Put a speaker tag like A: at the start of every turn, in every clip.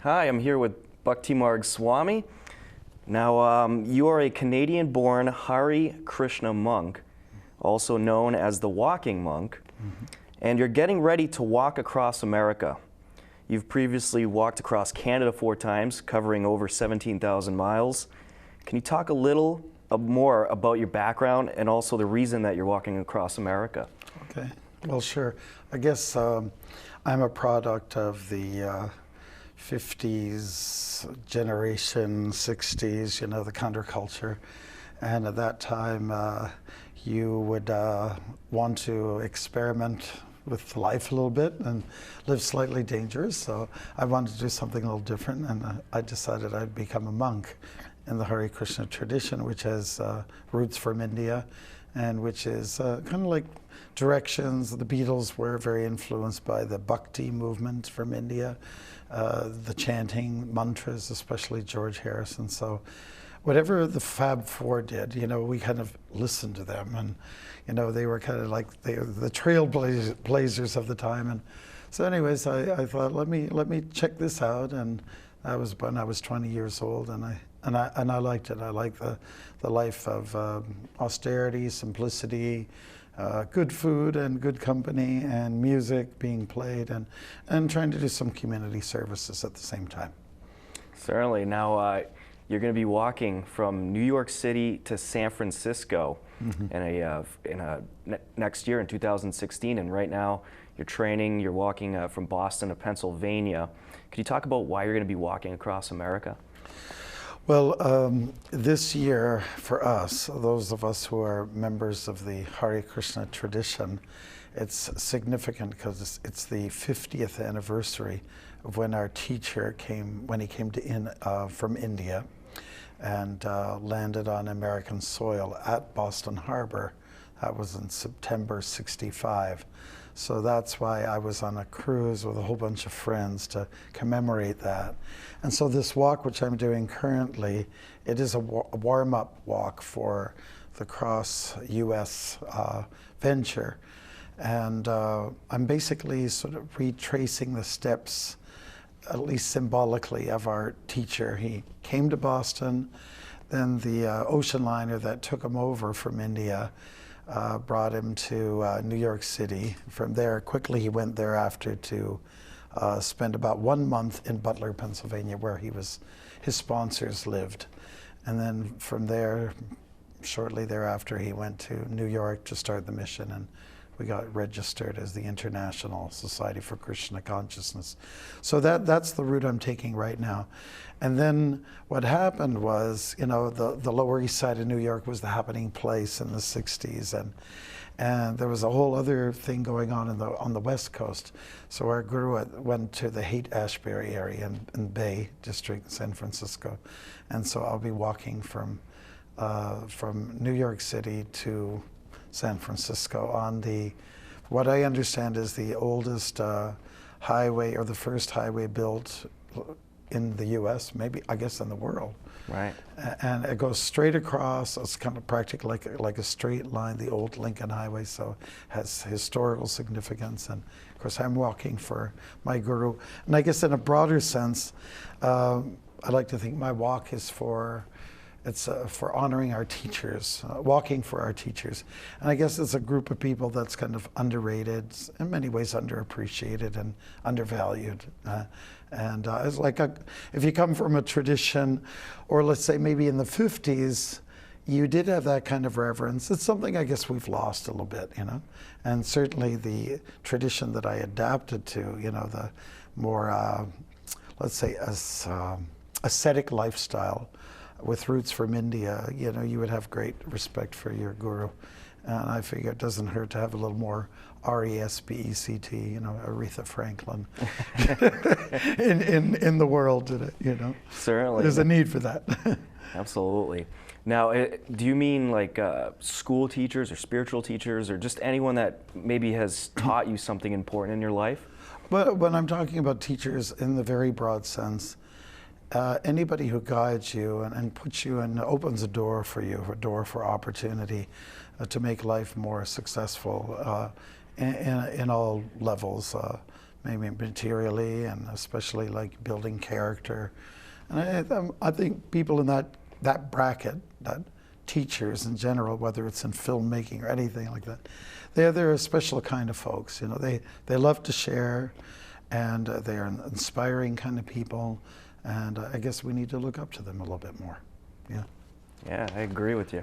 A: Hi, I'm here with Bhakti Marg Swami. Now, you are a Canadian-born Hare Krishna monk, also known as the Walking Monk, and you're getting ready to walk across America. You've previously walked across Canada 4 times, covering over 17,000 miles. Can you talk a little more about your background and also the reason that you're walking across America?
B: Okay, well, sure. I guess I'm a product of the 50s generation, 60s, you know, the counterculture. And at that time, you would want to experiment with life a little bit and live slightly dangerous. So I wanted to do something a little different, and I decided I'd become a monk in the Hare Krishna tradition, which has roots from India, and which is kind of like directions. The Beatles were very influenced by the bhakti movement from India, the chanting mantras, especially George Harrison. So whatever the Fab Four did, you know, we kind of listened to them, and you know, they were kind of like the trailblazers of the time. And so anyways, I thought, let me check this out, and that was when I was 20 years old, and I liked it. I liked the life of austerity, simplicity, good food and good company, and music being played, and trying to do some community services at the same time.
A: Certainly. Now, you're going to be walking from New York City to San Francisco next year in 2016, and right now you're training, you're walking from Boston to Pennsylvania. Could you talk about why you're going to be walking across America?
B: Well, this year for us, those of us who are members of the Hare Krishna tradition, it's significant because it's the 50th anniversary of when our teacher came from India and landed on American soil at Boston Harbor. That was in September '65. So that's why I was on a cruise with a whole bunch of friends to commemorate that. And so this walk, which I'm doing currently, it is a warm-up walk for the cross-US venture. And I'm basically sort of retracing the steps, at least symbolically, of our teacher. He came to Boston, then the ocean liner that took him over from India brought him to New York City. From there, quickly he went thereafter to spend about 1 month in Butler, Pennsylvania, where his sponsors lived. And then from there, shortly thereafter, he went to New York to start the mission, and we got registered as the International Society for Krishna Consciousness. So that's the route I'm taking right now. And then what happened was, you know, the Lower East Side of New York was the happening place in the 60s, and there was a whole other thing going on the West Coast. So our guru went to the Haight-Ashbury area in Bay District in San Francisco. And so I'll be walking from New York City to San Francisco on what I understand is the oldest highway, or the first highway built in the U.S., maybe, I guess, in the world.
A: Right.
B: And it goes straight across. It's kind of practically like a straight line, the old Lincoln Highway, so has historical significance. And of course, I'm walking for my guru. And I guess in a broader sense, I like to think my walk is for honoring our teachers, walking for our teachers. And I guess it's a group of people that's kind of underrated, in many ways underappreciated and undervalued. It's like if you come from a tradition, or let's say maybe in the 50s, you did have that kind of reverence. It's something I guess we've lost a little bit, you know? And certainly the tradition that I adapted to, you know, the more, let's say, ascetic lifestyle, with roots from India, you know, you would have great respect for your guru. And I figure it doesn't hurt to have a little more respect, you know, Aretha Franklin in the world today, you know.
A: Certainly.
B: There's a need for that.
A: Absolutely. Now, do you mean like school teachers or spiritual teachers, or just anyone that maybe has taught you something important in your life?
B: But when I'm talking about teachers in the very broad sense, anybody who guides you and puts you and opens a door for you, a door for opportunity to make life more successful in all levels, maybe materially, and especially like building character. And I think people in that bracket, that teachers in general, whether it's in filmmaking or anything like that, they're a special kind of folks. You know, they love to share, and they're inspiring kind of people, and I guess we need to look up to them a little bit more. Yeah.
A: Yeah, I agree with you.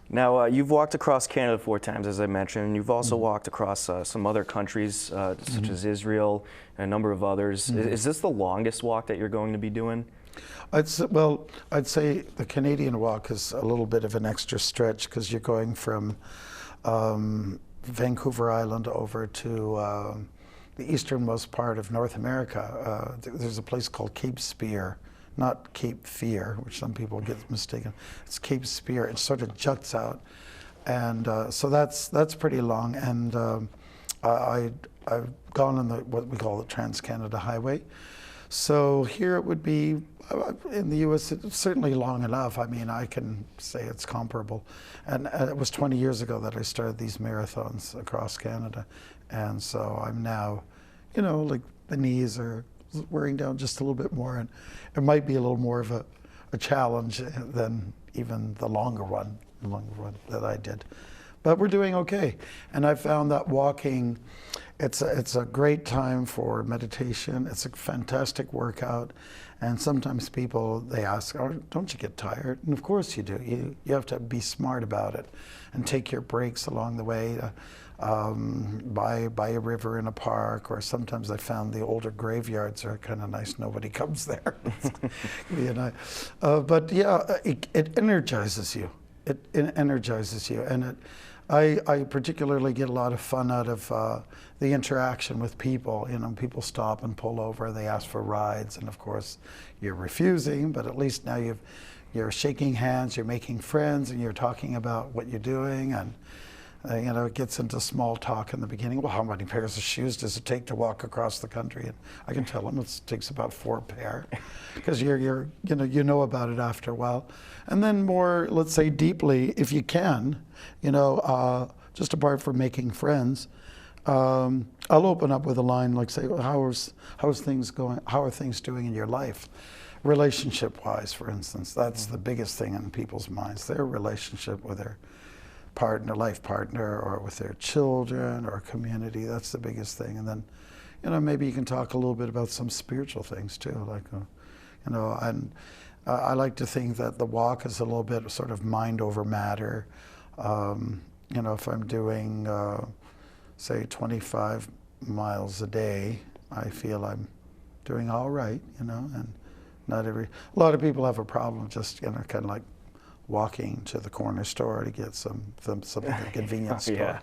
A: Now, you've walked across Canada 4 times, as I mentioned, and you've also walked across some other countries, such as Israel and a number of others. Is this the longest walk that you're going to be doing?
B: I'd say the Canadian walk is a little bit of an extra stretch, because you're going from Vancouver Island over to the easternmost part of North America. There's a place called Cape Spear, not Cape Fear, which some people get mistaken. It's Cape Spear. It sort of juts out, and so that's pretty long. And I've gone on what we call the Trans-Canada Highway. So here it would be, in the U.S., it's certainly long enough. I mean, I can say it's comparable. And it was 20 years ago that I started these marathons across Canada. And so I'm now, you know, like the knees are wearing down just a little bit more. And it might be a little more of a challenge than even the longer one that I did. But we're doing okay. And I found that walking, it's a great time for meditation. It's a fantastic workout. And sometimes people, they ask, oh, don't you get tired? And of course you do. You have to be smart about it and take your breaks along the way, by a river in a park, or sometimes I found the older graveyards are kind of nice. Nobody comes there. You know? But yeah, it energizes you. It energizes you. And I particularly get a lot of fun out of the interaction with people. You know, people stop and pull over, they ask for rides, and of course you're refusing, but at least now you're shaking hands, you're making friends, and you're talking about what you're doing, and you know, it gets into small talk in the beginning. Well, how many pairs of shoes does it take to walk across the country? And I can tell them it takes about 4 pair, because you know about it after a while. And then more, let's say, deeply, if you can, you know, just apart from making friends, I'll open up with a line like, say, well, how's things going? How are things doing in your life? Relationship-wise, for instance, that's the biggest thing in people's minds, their relationship with their life partner, or with their children or community. That's the biggest thing. And then, you know, maybe you can talk a little bit about some spiritual things too, like, you know, and I like to think that the walk is a little bit sort of mind over matter. You know, if I'm doing, say, 25 miles a day, I feel I'm doing all right, you know, and a lot of people have a problem just, you know, kind of like walking to the corner store to get something at the convenience store.
A: Yeah.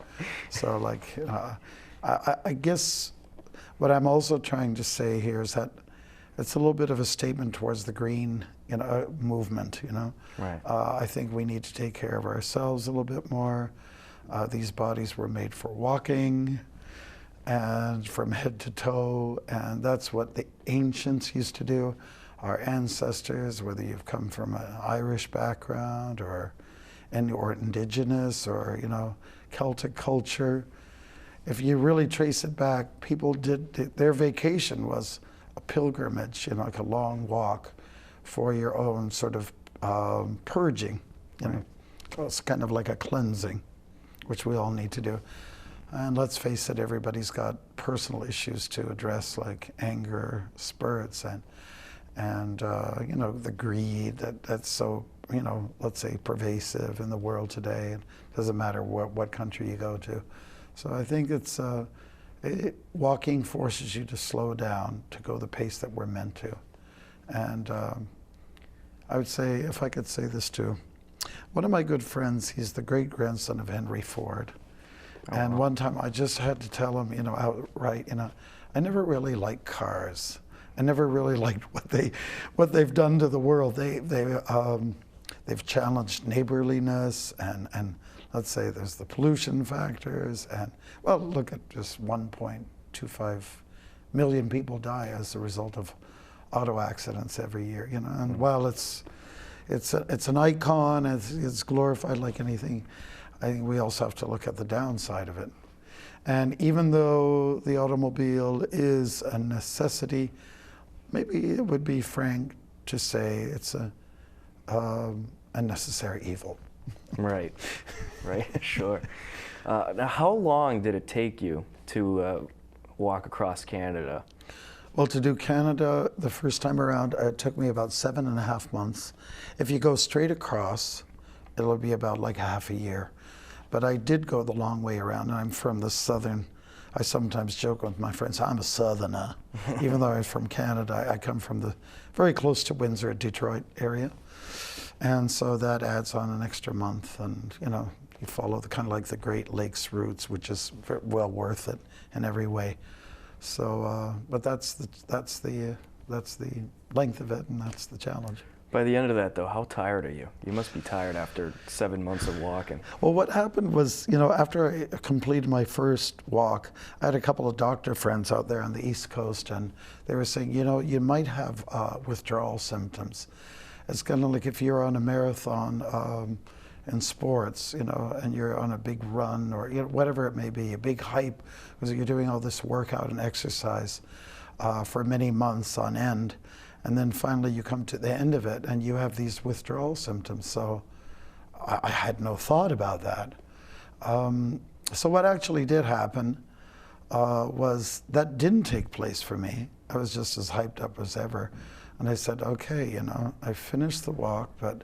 B: So like, I guess what I'm also trying to say here is that it's a little bit of a statement towards the green, you know, movement, you know.
A: Right.
B: I think we need to take care of ourselves a little bit more. These bodies were made for walking, and from head to toe, and that's what the ancients used to do. Our ancestors, whether you've come from an Irish background or indigenous, or, you know, Celtic culture, if you really trace it back, people their vacation was a pilgrimage, you know, like a long walk for your own sort of purging. You know, it's kind of like a cleansing, which we all need to do. And let's face it, everybody's got personal issues to address, like anger, spirits, and you know, the greed that's so, you know, let's say pervasive in the world today. It doesn't matter what country you go to. So I think it's walking forces you to slow down, to go the pace that we're meant to. And I would say, if I could say this too, one of my good friends, he's the great-grandson of Henry Ford. Oh, and wow. One time I just had to tell him, you know, outright, you know, I never really liked cars. I never really liked what they've done to the world. They've challenged neighborliness, and let's say there's the pollution factors, and well, look at just 1.25 million people die as a result of auto accidents every year. You know, and while it's an icon, it's glorified like anything, I think we also have to look at the downside of it. And even though the automobile is a necessity, maybe it would be frank to say it's a necessary evil.
A: Right, right, sure. Now, how long did it take you to walk across Canada?
B: Well, to do Canada the first time around, it took me about 7.5 months. If you go straight across, it'll be about like half a year. But I did go the long way around, and I'm from the southern. I sometimes joke with my friends, I'm a southerner. Even though I'm from Canada, I come from the very close to Windsor, Detroit area. And so that adds on an extra month, and you follow the kind of like the Great Lakes routes, which is well worth it in every way. So, but that's the length of it, and that's the challenge.
A: By the end of that, though, how tired are you? You must be tired after 7 months of walking.
B: Well, what happened was, after I completed my first walk, I had a couple of doctor friends out there on the East Coast, and they were saying, you might have withdrawal symptoms. It's kind of like if you're on a marathon in sports, and you're on a big run or whatever it may be, a big hype, because you're doing all this workout and exercise for many months on end. And then finally you come to the end of it and you have these withdrawal symptoms. So I had no thought about that. So what actually did happen was that didn't take place for me. I was just as hyped up as ever. And I said, okay, I finished the walk, but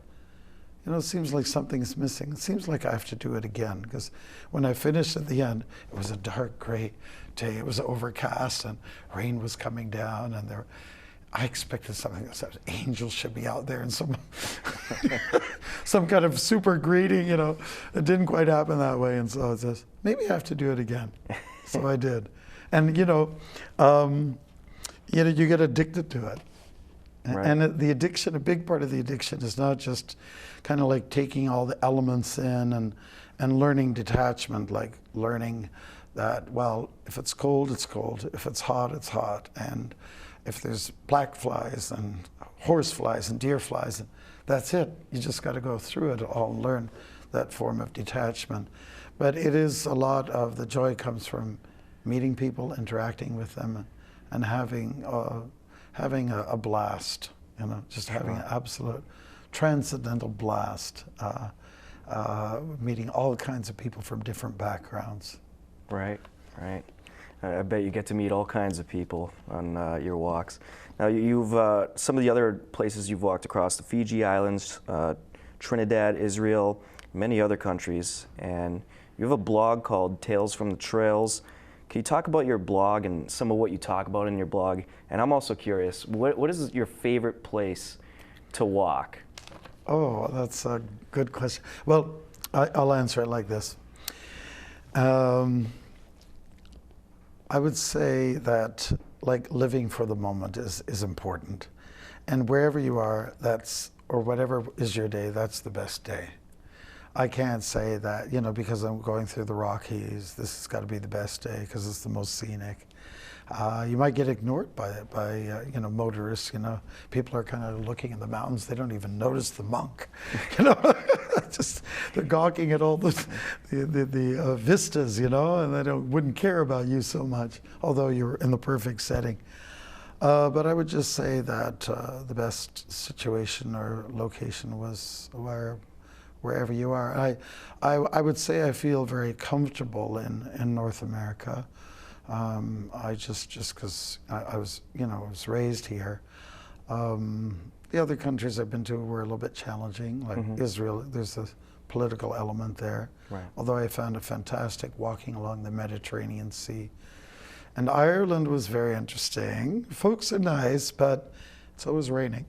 B: it seems like something's missing. It seems like I have to do it again, because when I finished at the end, it was a dark gray day. It was overcast and rain was coming down, and I expected something that said angels should be out there and some kind of super greeting, It didn't quite happen that way, and so I says, maybe I have to do it again. So I did. And you get addicted to it. Right. And the addiction, a big part of the addiction is not just kind of like taking all the elements in and learning detachment, like learning that, well, if it's cold, it's cold. If it's hot, it's hot. And if there's black flies and horse flies and deer flies, that's it. You just got to go through it all and learn that form of detachment. But it is a lot of the joy comes from meeting people, interacting with them, and having a blast, just having an absolute transcendental blast, meeting all kinds of people from different backgrounds.
A: Right, right. I bet you get to meet all kinds of people on your walks. Now, you've some of the other places you've walked across, the Fiji Islands, Trinidad, Israel, many other countries, and you have a blog called Tales from the Trails. Can you talk about your blog and some of what you talk about in your blog? And I'm also curious, what is your favorite place to walk?
B: Oh, that's a good question. Well, I'll answer it like this. I would say that like living for the moment is important. And wherever you are, or whatever is your day, that's the best day. I can't say that, because I'm going through the Rockies, this has got to be the best day because it's the most scenic. You might get ignored by motorists. People are kind of looking in the mountains. They don't even notice the monk. Just they're gawking at all the vistas, and they wouldn't care about you so much, although you're in the perfect setting. But I would just say that the best situation or location was wherever you are. I would say I feel very comfortable in North America. I just because I was raised here. The other countries I've been to were a little bit challenging, like Israel. There's a political element there. Right. Although I found it fantastic walking along the Mediterranean Sea. And Ireland was very interesting. Folks are nice, but it's always raining.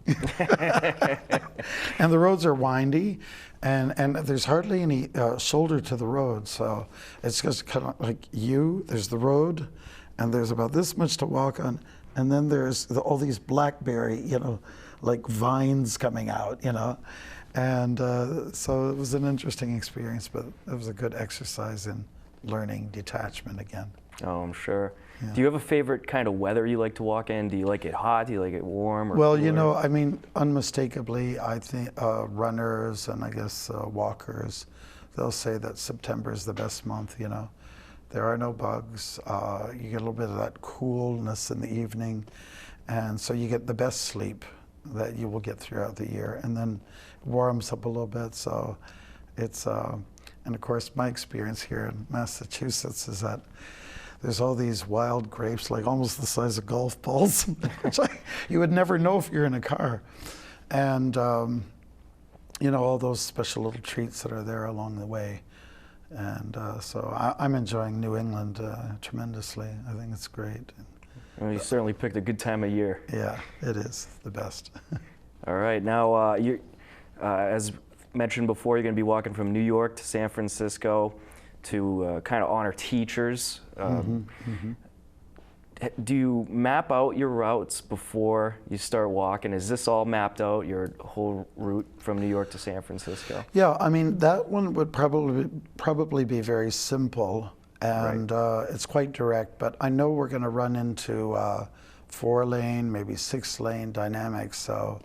B: And the roads are windy, and there's hardly any shoulder to the road. So it's just kind of like there's the road, and there's about this much to walk on, and then there's all these blackberry, like vines coming out, And so it was an interesting experience, but it was a good exercise in learning detachment again.
A: Oh, I'm sure.
B: Yeah.
A: Do you have a favorite kind of weather you like to walk in? Do you like it hot? Do you like it warm? Or
B: well,
A: cooler?
B: Unmistakably, I think runners and I guess walkers, they'll say that September is the best month, There are no bugs. You get a little bit of that coolness in the evening, and so you get the best sleep that you will get throughout the year. And then it warms up a little bit, so it's, and of course my experience here in Massachusetts is that there's all these wild grapes, like almost the size of golf balls, which you would never know if you're in a car. And, you know, all those special little treats that are there along the way. And so I'm enjoying New England tremendously. I think it's great.
A: Well, you certainly picked a good time of year.
B: Yeah, it is the best.
A: All right, now, as mentioned before, you're going to be walking from New York to San Francisco to kind of honor teachers. Do you map out your routes before you start walking? Is this all mapped out, your whole route from New York to San Francisco?
B: Yeah, I mean, that one would probably be very simple, and it's quite direct, but I know we're going to run into 4-lane, maybe 6-lane dynamics. So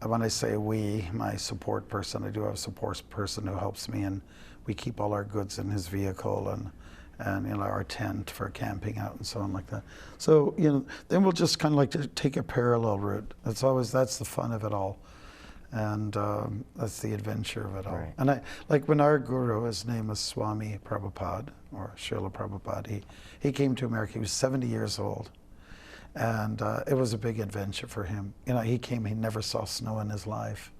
B: when I say we, my support person, I do have a support person who helps me, and we keep all our goods in his vehicle, and you know, our tent for camping out and so on like that. So, you know, then we'll just kind of like to take a parallel route. That's the fun of it all. And that's the adventure of it all.
A: Right.
B: And I, like when our guru, his name is Swami Prabhupada, or Srila Prabhupada, he came to America, he was 70 years old. And it was a big adventure for him. You know, he came, he never saw snow in his life.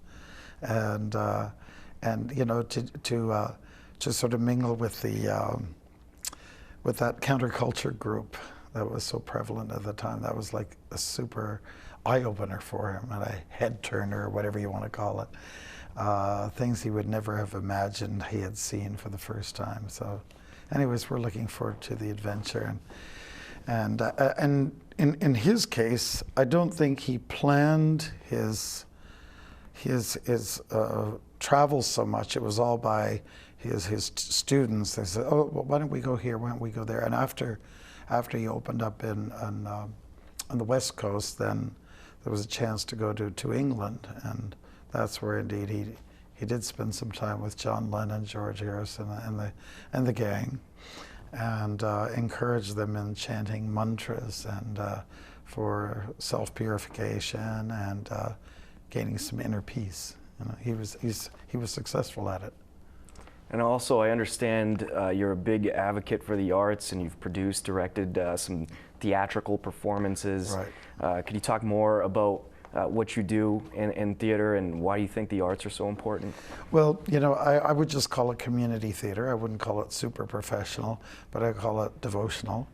B: And you know, to sort of mingle with the, with that counterculture group that was so prevalent at the time, that was like a super eye-opener for him, and a head-turner, or whatever you want to call it. Things he would never have imagined he had seen for the first time. So anyways, we're looking forward to the adventure. And in his case, I don't think he planned his travels so much. It was all by his students. They said, oh, well, why don't we go here, why don't we go there? And after he opened up on the West Coast, then there was a chance to go to England, and that's where indeed he did spend some time with John Lennon, George Harrison, and the gang, and encouraged them in chanting mantras and for self-purification and gaining some inner peace. You know, he was successful at it.
A: And also, I understand you're a big advocate for the arts, and you've produced, directed some theatrical performances.
B: Right.
A: Could you talk more about what you do in theater, and why you think the arts are so important?
B: Well, you know, I would just call it community theater. I wouldn't call it super professional, but I call it devotional.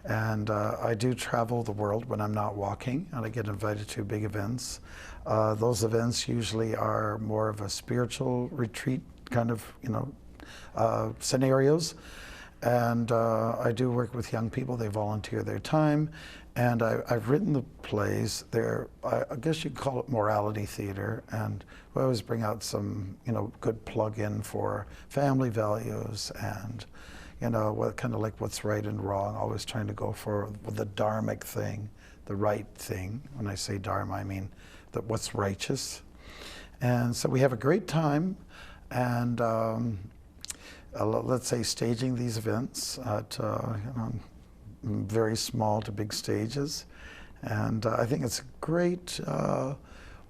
B: And I do travel the world when I'm not walking, and I get invited to big events. Those events usually are more of a spiritual retreat kind of, you know, scenarios. And I do work with young people. They volunteer their time. And I've written the plays. I guess you'd call it morality theater. And we always bring out some, you know, good plug-in for family values and, you know, what kind of like what's right and wrong. Always trying to go for the dharmic thing, the right thing. When I say dharma, I mean that what's righteous. And so we have a great time. And let's say staging these events at you know, very small to big stages, and I think it's a great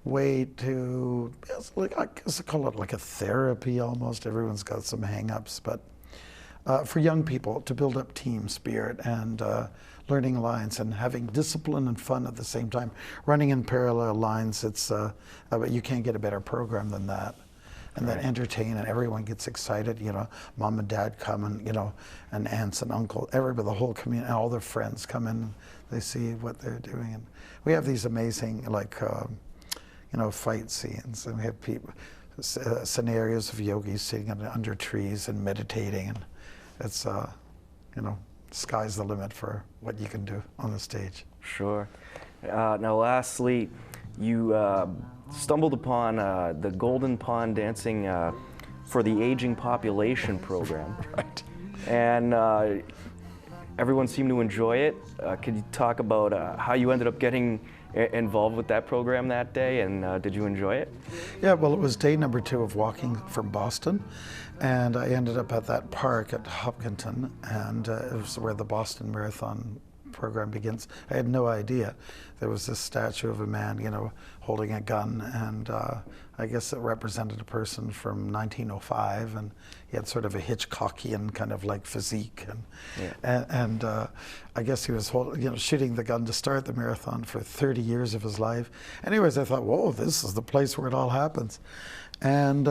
B: way to, like, I guess I call it like a therapy almost. Everyone's got some hang-ups, but for young people to build up team spirit and learning lines and having discipline and fun at the same time, running in parallel lines. It's you can't get a better program than that. And then entertain, and everyone gets excited, you know, mom and dad come, and, you know, and aunts and uncle, everybody, the whole community, all their friends come in, they see what they're doing. And we have these amazing, like, you know, fight scenes, and we have people, scenarios of yogis sitting under trees and meditating, and it's, you know, sky's the limit for what you can do on the stage.
A: Sure. Now, lastly, you stumbled upon the Golden Pond Dancing for the Aging Population program.
B: Right.
A: And everyone seemed to enjoy it. Could you talk about how you ended up getting involved with that program that day, and did you enjoy it?
B: Yeah, well, it was day number 2 of walking from Boston, and I ended up at that park at Hopkinton, and it was where the Boston Marathon program begins. I had no idea. There was this statue of a man, you know, holding a gun, and I guess it represented a person from 1905, and he had sort of a Hitchcockian kind of like physique, and I guess he was shooting the gun to start the marathon for 30 years of his life. Anyways, I thought, whoa, this is the place where it all happens. And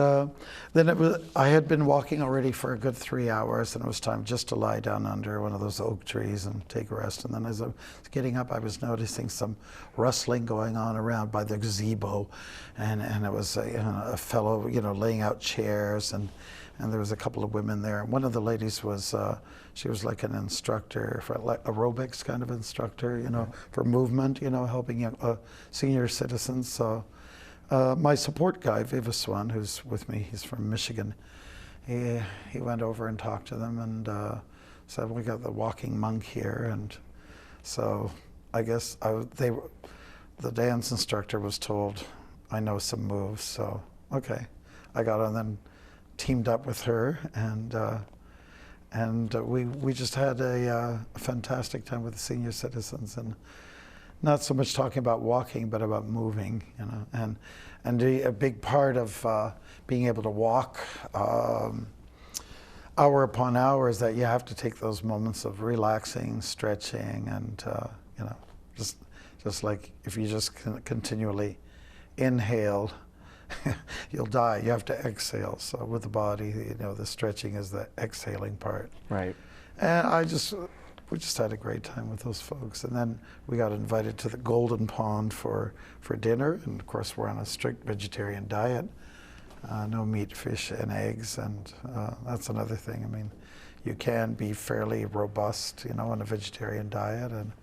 B: then I had been walking already for a good 3 hours, and it was time just to lie down under one of those oak trees and take a rest. And then as I was getting up, I was noticing some rustling going on around by the gazebo, and it was a fellow, you know, laying out chairs, and there was a couple of women there. One of the ladies was, she was like an instructor, for like aerobics kind of instructor, you know, for movement, you know, helping senior citizens. So. My support guy, Viva Swan, who's with me, he's from Michigan, he went over and talked to them and said, we got the walking monk here. And so I guess the dance instructor was told, I know some moves, so okay. I got on then teamed up with her, and we just had a fantastic time with the senior citizens, and not so much talking about walking, but about moving, you know, and a big part of being able to walk hour upon hour is that you have to take those moments of relaxing, stretching, and you know, just like if you just continually inhale, you'll die. You have to exhale. So with the body, you know, the stretching is the exhaling part.
A: Right.
B: And we just had a great time with those folks. And then we got invited to the Golden Pond for dinner. And of course, we're on a strict vegetarian diet. No meat, fish, and eggs. And that's another thing. I mean, you can be fairly robust, you know, on a vegetarian diet. And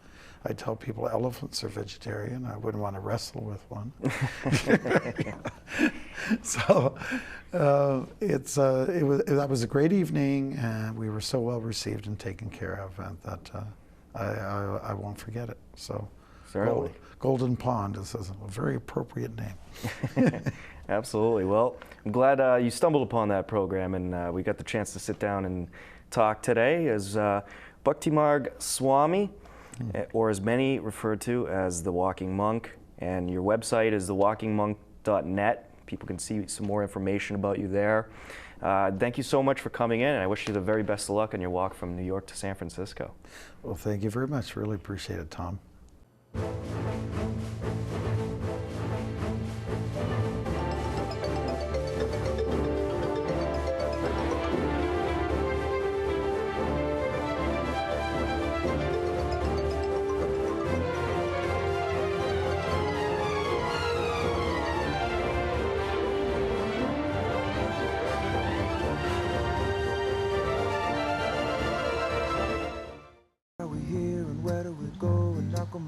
B: I tell people elephants are vegetarian. I wouldn't want to wrestle with one. So that was a great evening, and we were so well received and taken care of, and that I won't forget it. So
A: certainly,
B: Golden Pond is a very appropriate name.
A: Absolutely. Well, I'm glad you stumbled upon that program, and we got the chance to sit down and talk today. As Bhakti Marg Swami, or as many refer to as the Walking Monk, and your website is thewalkingmonk.net. People can see some more information about you there. Thank you so much for coming in, and I wish you the very best of luck on your walk from New York to San Francisco.
B: Well, thank you very much. Really appreciate it, Tom.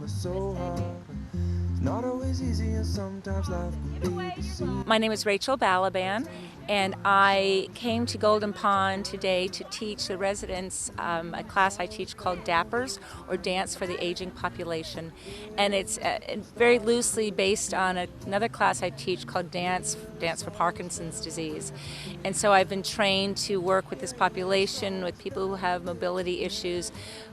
C: So hard. It's not always easy, and sometimes life can be deceiving.
D: My name is Rachel Balaban, and I came to Golden Pond today to teach the residents a class I teach called DAPPERS, or Dance for the Aging Population. And it's very loosely based on another class I teach called Dance for Parkinson's disease. And so I've been trained to work with this population, with people who have mobility issues.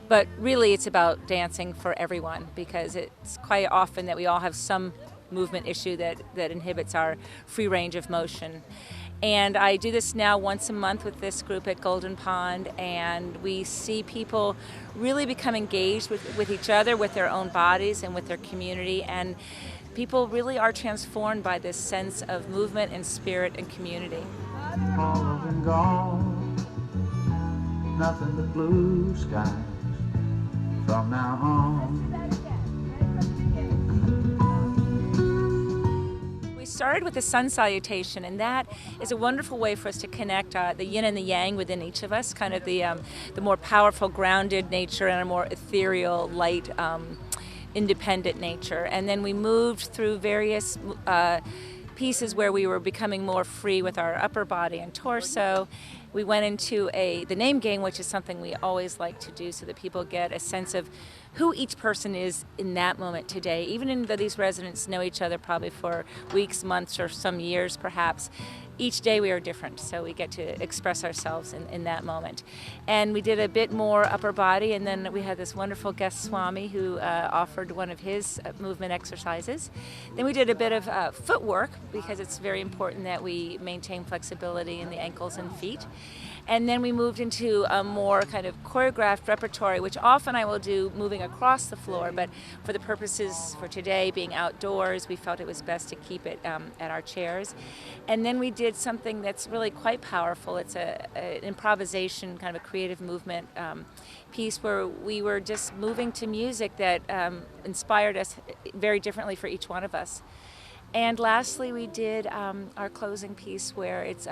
D: But really it's about dancing for everyone, because it's quite often that we all have some movement issue that inhibits our free range of motion. And I do this now once a month with this group at Golden Pond, and we see people really become engaged with each other, with their own bodies, and with their community. And people really are transformed by this sense of movement and spirit and community.
E: All over and gone, nothing but blue skies from now on.
D: We started with the sun salutation, and that is a wonderful way for us to connect the yin and the yang within each of us, kind of the more powerful, grounded nature and a more ethereal, light, independent nature. And then we moved through various pieces where we were becoming more free with our upper body and torso. we went into the name game, which is something we always like to do so that people get a sense of who each person is in that moment today. Even though these residents know each other probably for weeks, months, or some years perhaps, each day we are different, so we get to express ourselves in that moment. And we did a bit more upper body, and then we had this wonderful guest Swami who offered one of his movement exercises. Then we did a bit of footwork, because it's very important that we maintain flexibility in the ankles and feet. And then we moved into a more kind of choreographed repertory, which often I will do moving across the floor, but for the purposes for today, being outdoors, we felt it was best to keep it at our chairs. And then we did something that's really quite powerful. It's an improvisation, kind of a creative movement piece where we were just moving to music that inspired us very differently for each one of us. And lastly, we did our closing piece where it's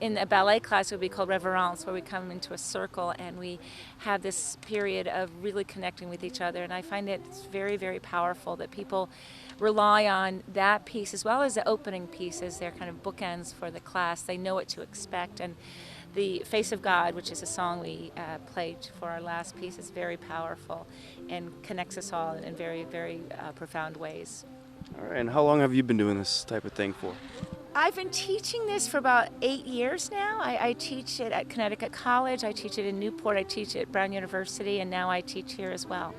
D: in a ballet class, it would be called Reverence, where we come into a circle and we have this period of really connecting with each other. And I find it's very, very powerful that people rely on that piece as well as the opening piece as their kind of bookends for the class. They know what to expect. And the Face of God, which is a song we played for our last piece, is very powerful and connects us all in very, very profound ways.
F: All right, and how long have you been doing this type of thing for?
D: I've been teaching this for about 8 years now. I teach it at Connecticut College, I teach it in Newport, I teach it at Brown University, and now I teach here as well.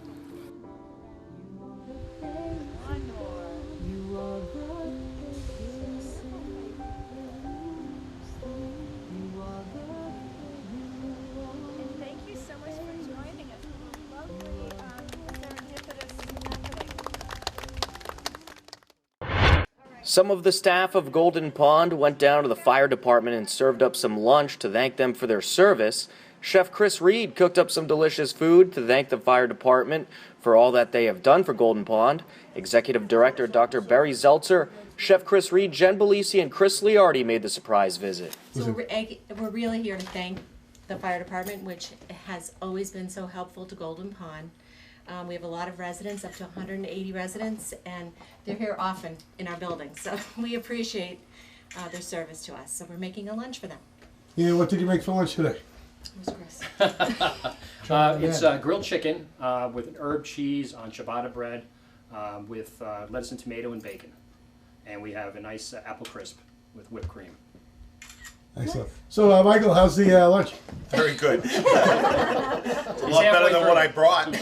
D: Thank you so much for joining us. Lovely, serendipitous happening.
A: Some of the staff of Golden Pond went down to the fire department and served up some lunch to thank them for their service. Chef Chris Reed cooked up some delicious food to thank the fire department for all that they have done for Golden Pond. Executive Director Dr. Barry Zeltzer, Chef Chris Reed, Jen Belisi, and Chris Liardi made the surprise visit.
G: So we're really here to thank the fire department, which has always been so helpful to Golden Pond. We have a lot of residents, up to 180 residents, and they're here often in our building. So we appreciate their service to us. So we're making a lunch for them.
H: Yeah, what did you make for lunch today?
G: It was Chris.
I: It's grilled chicken with an herb cheese on ciabatta bread with lettuce and tomato and bacon. And we have a nice apple crisp with whipped cream.
H: Excellent. So, Michael, how's the lunch?
J: Very good. It's a lot better than what I brought.